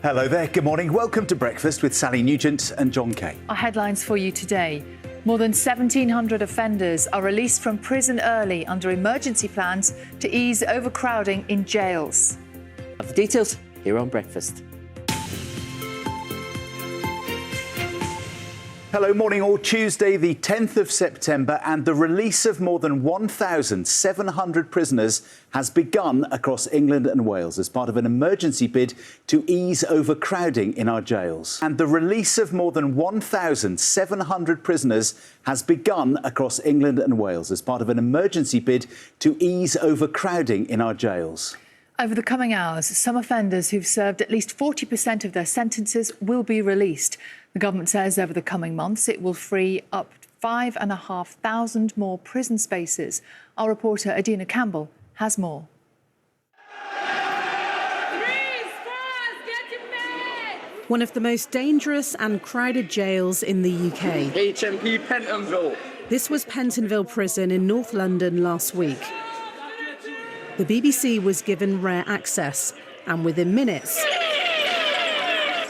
Hello there, good morning. Welcome to Breakfast with Sally Nugent and John Kay. Our headlines for you today. More than 1,700 offenders are released from prison early under emergency plans to ease overcrowding in jails. The details here on Breakfast. Hello, morning all. Tuesday, the 10th of September, and the release of more than 1,700 prisoners has begun across England and Wales as part of an emergency bid to ease overcrowding in our jails. And the release of more than 1,700 prisoners has begun across England and Wales as part of an emergency bid to ease overcrowding in our jails. Over the coming hours, some offenders who've served at least 40% of their sentences will be released. The government says over the coming months it will free up 5,500 more prison spaces. Our reporter Adina Campbell has more. One of the most dangerous and crowded jails in the UK. HMP Pentonville. This was Pentonville Prison in North London last week. The BBC was given rare access, and within minutes,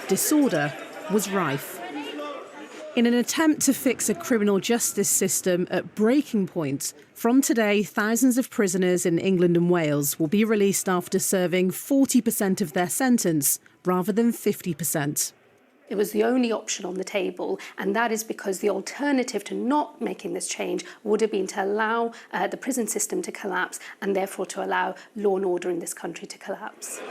disorder was rife. In an attempt to fix a criminal justice system at breaking point, from today, thousands of prisoners in England and Wales will be released after serving 40% of their sentence rather than 50%. It was the only option on the table, and that is because the alternative to not making this change would have been to allow the prison system to collapse and therefore to allow law and order in this country to collapse.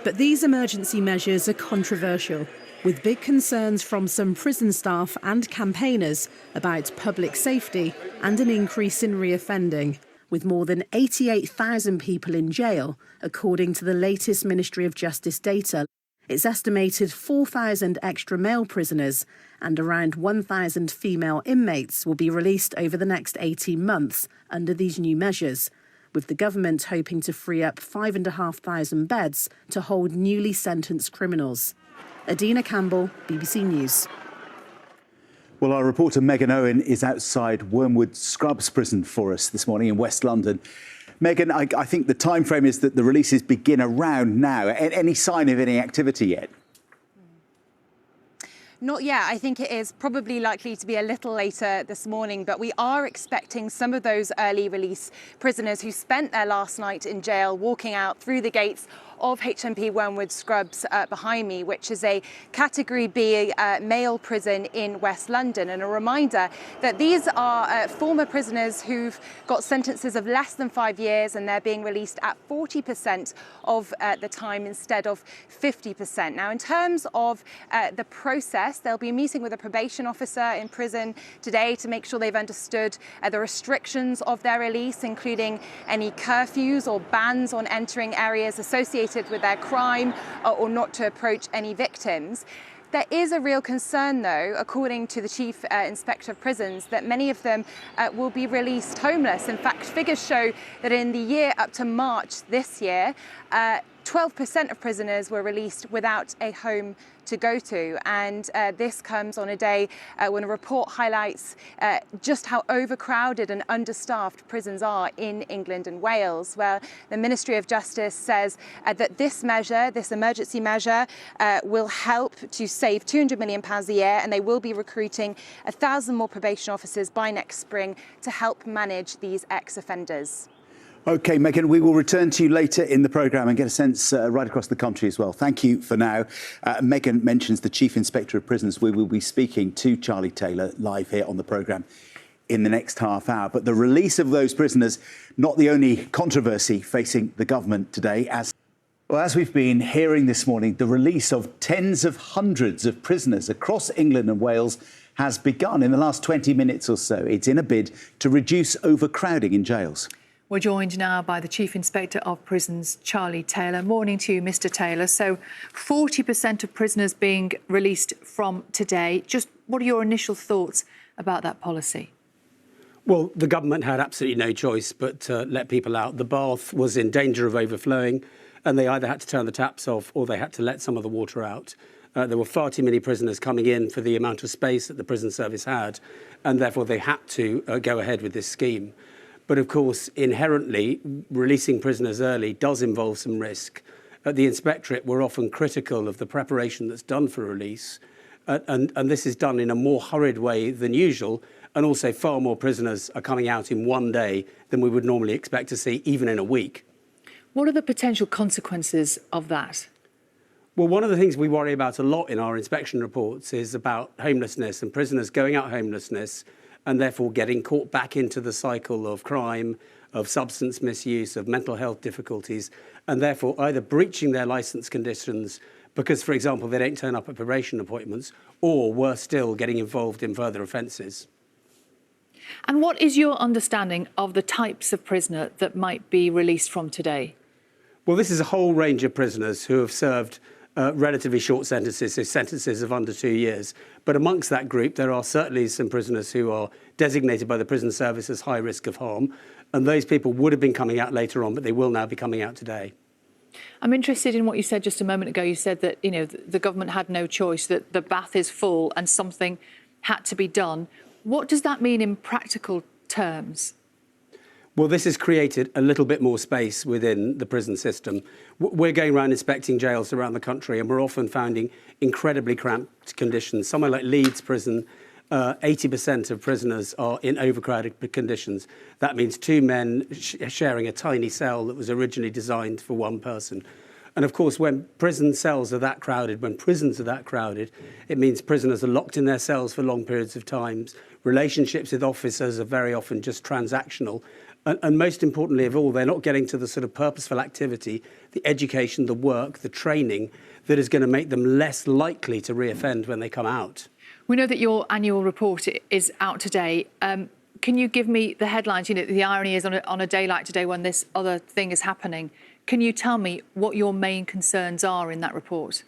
But these emergency measures are controversial, with big concerns from some prison staff and campaigners about public safety and an increase in reoffending, with more than 88,000 people in jail, according to the latest Ministry of Justice data. It's estimated 4,000 extra male prisoners and around 1,000 female inmates will be released over the next 18 months under these new measures, with the government hoping to free up 5,500 beds to hold newly sentenced criminals. Adina Campbell, BBC News. Well, our reporter Megan Owen is outside Wormwood Scrubs prison for us this morning in West London. Megan, I think the time frame is that the releases begin around now. Any sign of any activity yet? Not yet. I think it is probably likely to be a little later this morning, but we are expecting some of those early release prisoners who spent their last night in jail walking out through the gates of HMP Wormwood Scrubs behind me, which is a Category B male prison in West London. And a reminder that these are former prisoners who've got sentences of less than 5 years, and they're being released at 40% of the time instead of 50%. Now, in terms of the process, they'll be meeting with a probation officer in prison today to make sure they've understood the restrictions of their release, including any curfews or bans on entering areas associated with their crime or not to approach any victims. There is a real concern, though, according to the Chief Inspector of Prisons, that many of them will be released homeless. In fact, figures show that in the year up to March this year, 12% of prisoners were released without a home to go to. And this comes on a day when a report highlights just how overcrowded and understaffed prisons are in England and Wales, where the Ministry of Justice says that this measure, this emergency measure, will help to save £200 million a year, and they will be recruiting 1,000 more probation officers by next spring to help manage these ex-offenders. OK, Megan, we will return to you later in the programme and get a sense right across the country as well. Thank you for now. Megan mentions the Chief Inspector of Prisons. We will be speaking to Charlie Taylor live here on the programme in the next half hour. But the release of those prisoners, not the only controversy facing the government today. As we've been hearing this morning, the release of tens of hundreds of prisoners across England and Wales has begun in the last 20 minutes or so. It's in a bid to reduce overcrowding in jails. We're joined now by the Chief Inspector of Prisons, Charlie Taylor. Morning to you, Mr. Taylor. So 40% of prisoners being released from today. Just what are your initial thoughts about that policy? Well, the government had absolutely no choice but to let people out. The bath was in danger of overflowing, and they either had to turn the taps off or they had to let some of the water out. There were far too many prisoners coming in for the amount of space that the prison service had, and therefore they had to go ahead with this scheme. But of course, inherently, releasing prisoners early does involve some risk. at the Inspectorate were often critical of the preparation that's done for release. And this is done in a more hurried way than usual. And also far more prisoners are coming out in one day than we would normally expect to see, even in a week. What are the potential consequences of that? Well, one of the things we worry about a lot in our inspection reports is about homelessness and prisoners going out homelessness and therefore getting caught back into the cycle of crime, of substance misuse, of mental health difficulties, and therefore either breaching their licence conditions because, for example, they don't turn up at probation appointments, or worse still, getting involved in further offences. And what is your understanding of the types of prisoner that might be released from today? Well, this is a whole range of prisoners who have served relatively short sentences, so sentences of under 2 years. But amongst that group, there are certainly some prisoners who are designated by the prison service as high risk of harm. And those people would have been coming out later on, but they will now be coming out today. I'm interested in what you said just a moment ago. You said that, you know, the government had no choice, that the bath is full and something had to be done. What does that mean in practical terms? Well, this has created a little bit more space within the prison system. We're going around inspecting jails around the country, and we're often finding incredibly cramped conditions. Somewhere like Leeds prison, 80% of prisoners are in overcrowded conditions. That means two men sharing a tiny cell that was originally designed for one person. And of course, when prison cells are that crowded, when prisons are that crowded, it means prisoners are locked in their cells for long periods of time. Relationships with officers are very often just transactional. And most importantly of all, they're not getting to the sort of purposeful activity, the education, the work, the training that is going to make them less likely to reoffend when they come out. We know that your annual report is out today. Can you give me the headlines? You know, the irony is on a day like today when this other thing is happening. Can you tell me what your main concerns are in that report?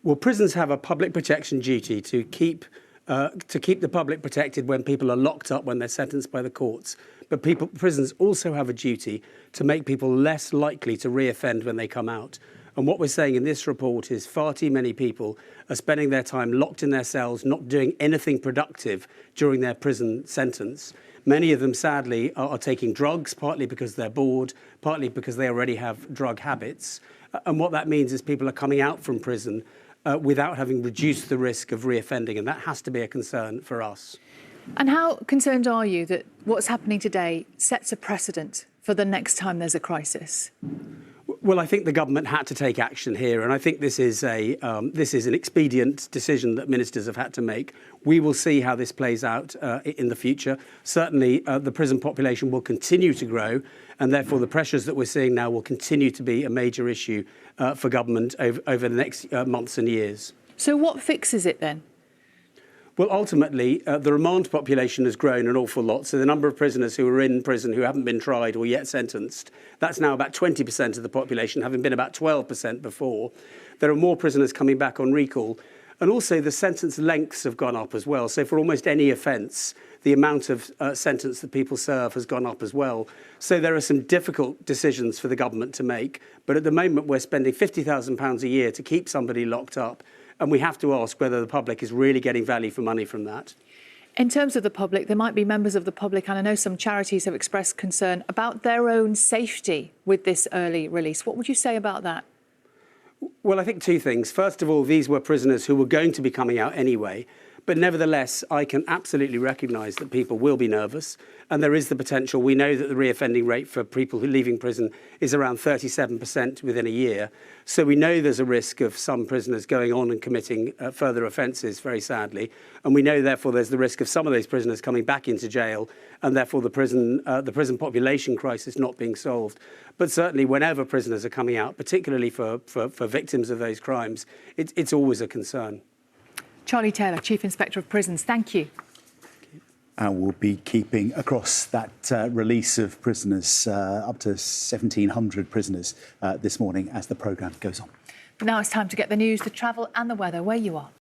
Well, prisons have a public protection duty to keep the public protected when people are locked up, when they're sentenced by the courts. But prisons also have a duty to make people less likely to reoffend when they come out. And what we're saying in this report is far too many people are spending their time locked in their cells, not doing anything productive during their prison sentence. Many of them, sadly, are taking drugs, partly because they're bored, partly because they already have drug habits. And what that means is people are coming out from prison without having reduced the risk of reoffending, and that has to be a concern for us. And how concerned are you that what's happening today sets a precedent for the next time there's a crisis? Well, I think the government had to take action here, and I think this is an expedient decision that ministers have had to make. We will see how this plays out in the future. Certainly, the prison population will continue to grow, and therefore the pressures that we're seeing now will continue to be a major issue for government over the next months and years. So what fixes it then? Well, ultimately, the remand population has grown an awful lot. So the number of prisoners who are in prison who haven't been tried or yet sentenced, that's now about 20% of the population, having been about 12% before. There are more prisoners coming back on recall. And also the sentence lengths have gone up as well. So for almost any offence, the amount of sentence that people serve has gone up as well. So there are some difficult decisions for the government to make. But at the moment, we're spending £50,000 a year to keep somebody locked up. And we have to ask whether the public is really getting value for money from that. In terms of the public, there might be members of the public, and I know some charities have expressed concern about their own safety with this early release. What would you say about that? Well, I think two things. First of all, these were prisoners who were going to be coming out anyway. But nevertheless, I can absolutely recognise that people will be nervous, and there is the potential. We know that the reoffending rate for people who are leaving prison is around 37% within a year. So we know there's a risk of some prisoners going on and committing further offences, very sadly. And we know, therefore, there's the risk of some of those prisoners coming back into jail, and therefore the prison population crisis not being solved. But certainly, whenever prisoners are coming out, particularly for victims of those crimes, it's always a concern. Charlie Taylor, Chief Inspector of Prisons, thank you. And we'll be keeping across that release of prisoners, up to 1,700 prisoners this morning as the programme goes on. But now it's time to get the news, the travel and the weather where you are.